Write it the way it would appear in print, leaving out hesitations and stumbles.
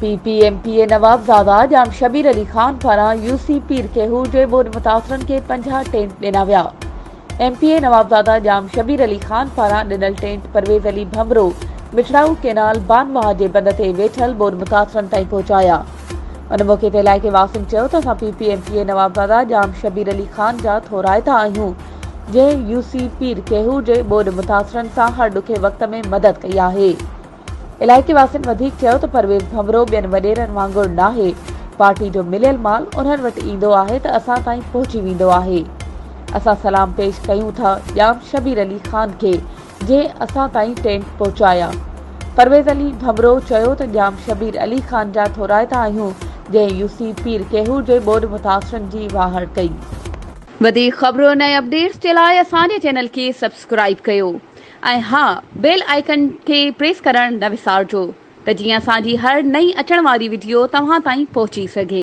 PPMPA नवाबज़ादा जाम शबीर अली खान पारां UC पीर केहू जे board मुतासरन के 50 टेंट ॾिना विया। MPA नवाबज़ादा जाम शबीर अली खान पारां ॾिनल टेंट परवेज़ अली भमरो मिठड़ाऊ केनाल बानवाह जे बंद ते वेठल बोर्ड मुतासरन ताईं पहुचाया। उन मौक़े ते इलाइक़े वासियुनि चयो त असां PPMPA नवाबज़ादा जाम शबीर अली खान जा थोराइता आहियूं, जंहिं UC पीर केहू जे बोर्ड मुतासरन सां हर ॾुखे वक़्त में मदद कई आहे। इलाइक़े वासियुनि वधीक चयो त परवेज़ भमरो ॿियनि वॾेरनि वांगुरु नाहे। पार्टी जो मिलियल माल उन्हनि वटि ईंदो आहे त असां ताईं पहुची वेंदो आहे। असां सलाम पेश कयूं था जाम शबीर अली खान खे, जंहिं असां ताईं टेंट पहुचाया। परवेज़ अली भमरो चयो त जाम शबीर अली खान जा थोराइता आहियूं, जंहिं UC पीर केहू जे बोर्ड मुतासरन जी वाहड़ कई। वधीक ख़बरूं ऐं अपडेट्स जे लाइ असांजे चैनल खे सब्सक्राइब कयो ऐं बेल आइकन खे प्रेस करणु न विसारिजो त जीअं असांजी हर नई अचण वारी वीडियो तव्हां ताईं पहुची सघे।